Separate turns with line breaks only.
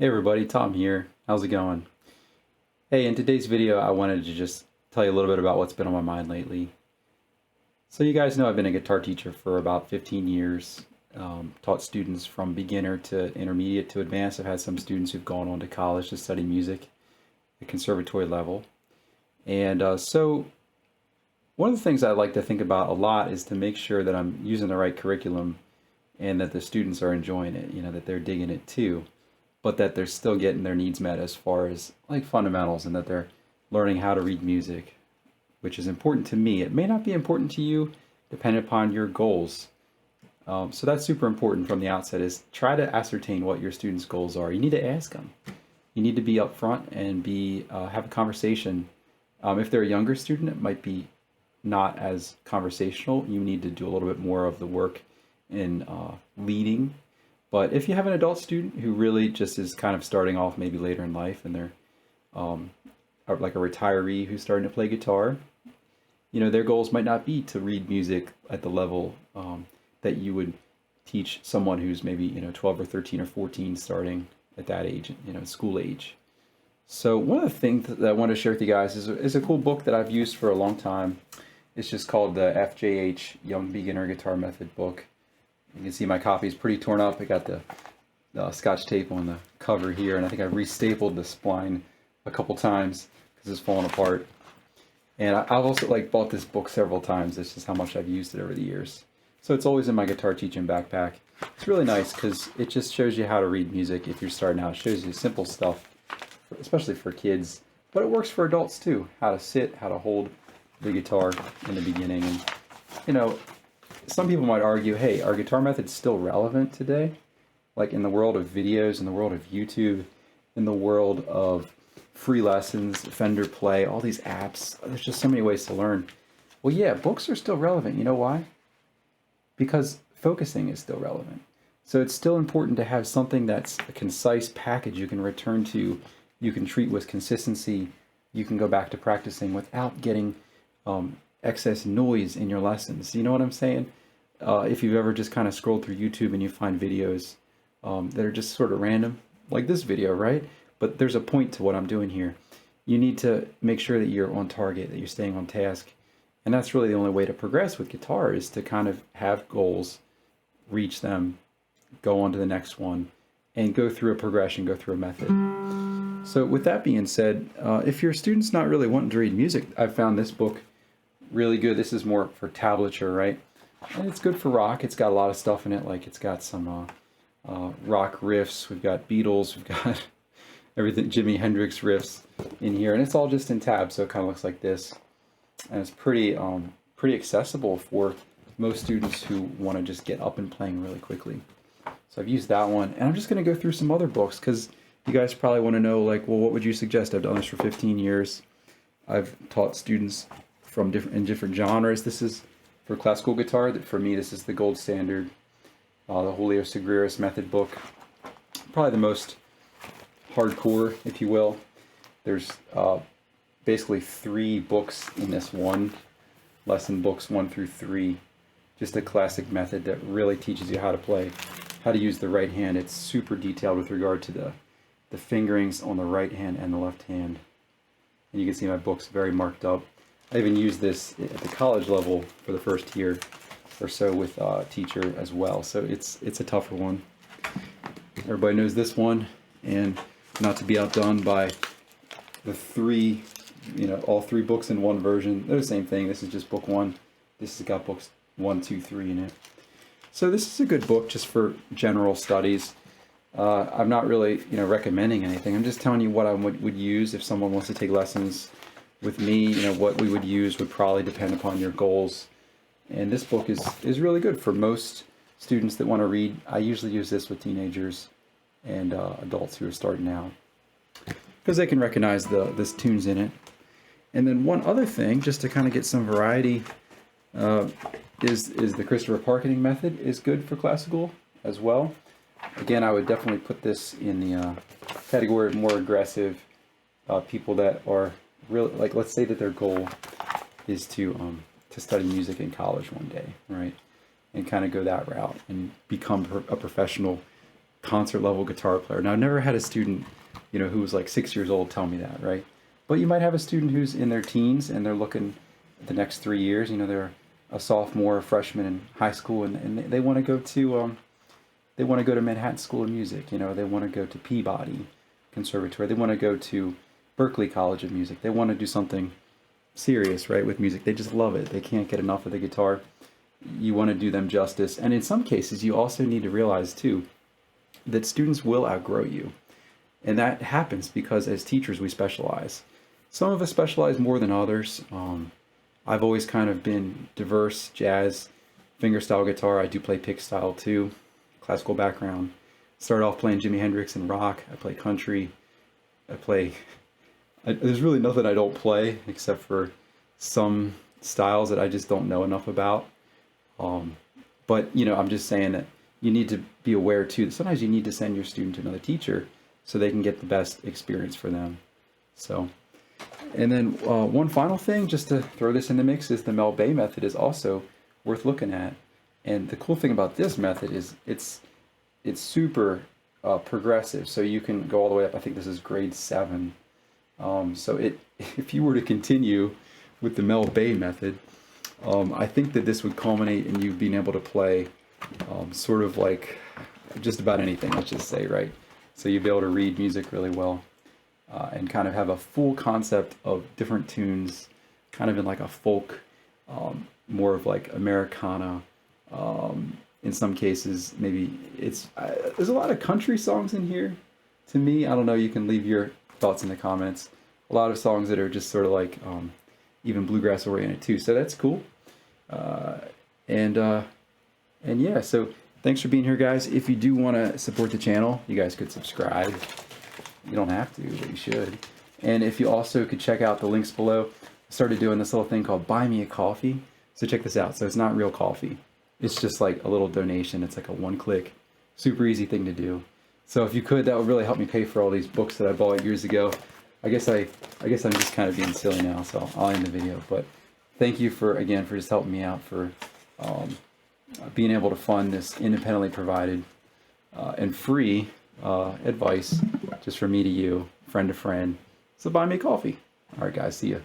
Hey everybody, Tom here. How's it going? Hey, in today's video, I wanted to just tell you a little bit about what's been on my mind lately. So you guys know I've been a guitar teacher for about 15 years. Taught students from beginner to intermediate to advanced. I've had some students who've gone on to college to study music at conservatory level. And so one of the things I like to think about a lot is to make sure that I'm using the right curriculum and that the students are enjoying it, that they're digging it too, but that they're still getting their needs met as far as like fundamentals, and that they're learning how to read music, which is important to me. It may not be important to you depending upon your goals. So that's super important from the outset, is try to ascertain what your students' goals are. You need to ask them. You need to be upfront and have a conversation. If they're a younger student, it might be not as conversational. You need to do a little bit more of the work in leading. But if you have an adult student who really just is kind of starting off maybe later in life, and they're like a retiree who's starting to play guitar, their goals might not be to read music at the level that you would teach someone who's maybe 12 or 13 or 14 starting at that age, school age. So one of the things that I want to share with you guys is a cool book that I've used for a long time. It's just called the FJH Young Beginner Guitar Method book. You can see my copy is pretty torn up. I got the Scotch tape on the cover here, and I think I restapled the spline a couple times because it's falling apart. And I've also bought this book several times. This is how much I've used it over the years. So it's always in my guitar teaching backpack. It's really nice because it just shows you how to read music if you're starting out. It shows you simple stuff, especially for kids, but it works for adults too. How to sit, how to hold the guitar in the beginning. And some people might argue, hey, are guitar methods still relevant today? Like in the world of videos, in the world of YouTube, in the world of free lessons, Fender Play, all these apps, there's just so many ways to learn. Well, yeah, books are still relevant. You know why? Because focusing is still relevant. So it's still important to have something that's a concise package you can return to, you can treat with consistency, you can go back to practicing without getting excess noise in your lessons. You know what I'm saying? If you've ever just kind of scrolled through YouTube and you find videos that are just sort of random, like this video, right? But there's a point to what I'm doing here. You need to make sure that you're on target, that you're staying on task. And that's really the only way to progress with guitar, is to kind of have goals, reach them, go on to the next one, and go through a progression, go through a method. So with that being said, if your student's not really wanting to read music, I've found this book really good. This is more for tablature, right? And it's good for rock. It's got a lot of stuff in it. Like it's got some rock riffs. We've got Beatles. We've got everything, Jimi Hendrix riffs in here. And it's all just in tabs, so it kind of looks like this. And it's pretty accessible for most students who want to just get up and playing really quickly. So I've used that one. And I'm just going to go through some other books because you guys probably want to know, like, well, what would you suggest? I've done this for 15 years. I've taught students from different genres. This is for classical guitar. For me, this is the gold standard, the Julio Segreras method book. Probably the most hardcore, if you will. There's basically 3 books in this one, lesson books 1 through 3. Just a classic method that really teaches you how to play, how to use the right hand. It's super detailed with regard to the fingerings on the right hand and the left hand. And you can see my book's very marked up. I even used this at the college level for the first year or so with a teacher as well. So it's a tougher one. Everybody knows this one, and not to be outdone by the 3, all 3 books in one version. They're the same thing. This is just book 1. This has got books 1, 2, 3 in it. So this is a good book just for general studies. I'm not really, recommending anything. I'm just telling you what I would use if someone wants to take lessons with me. What we would use would probably depend upon your goals. And this book is really good for most students that want to read. I usually use this with teenagers and adults who are starting out because they can recognize the tunes in it. And then one other thing, just to kind of get some variety, is the Christopher Parkening method is good for classical as well. Again, I would definitely put this in the category of more aggressive people that are really, like, let's say that their goal is to study music in college one day, right? And kind of go that route and become a professional concert level guitar player. Now, I've never had a student, you know, who was like 6 years old tell me that, right? But you might have a student who's in their teens and they're looking at the next 3 years, you know, they're a sophomore, a freshman in high school, and they want to go to Manhattan School of Music, you know, they want to go to Peabody Conservatory, they want to go to Berklee College of Music, they want to do something serious, right, with music. They just love it. They can't get enough of the guitar. You want to do them justice. And in some cases, you also need to realize too that students will outgrow you. And that happens because as teachers, we specialize. Some of us specialize more than others. I've always kind of been diverse, jazz, fingerstyle guitar. I do play pick style too, classical background. Started off playing Jimi Hendrix and rock. I play country. There's really nothing I don't play except for some styles that I just don't know enough about. But, you know, I'm just saying that you need to be aware too that sometimes you need to send your student to another teacher so they can get the best experience for them. So, and then one final thing, just to throw this in the mix, is the Mel Bay method is also worth looking at. And the cool thing about this method is it's super progressive. So you can go all the way up. I think this is grade 7. So if you were to continue with the Mel Bay method, I think that this would culminate in you being able to play sort of like just about anything, let's just say, right? So you'd be able to read music really well and kind of have a full concept of different tunes, kind of in like a folk, more of like Americana. In some cases, maybe there's a lot of country songs in here. To me, I don't know, you can leave your thoughts in the comments. A lot of songs that are just sort of like even bluegrass oriented too, so that's cool. And yeah, so thanks for being here, guys. If you do want to support the channel, you guys could subscribe. You don't have to, but you should. And if you also could check out the links below, I started doing this little thing called BuyMeACoffee. So check this out. So it's not real coffee. It's just like a little donation. It's like a one-click, super easy thing to do. So if you could, that would really help me pay for all these books that I bought years ago. I guess I'm just kind of being silly now, so I'll end the video. But thank you again for just helping me out for being able to fund this independently provided and free advice just from me to you, friend to friend. So buy me a coffee. All right, guys, see ya.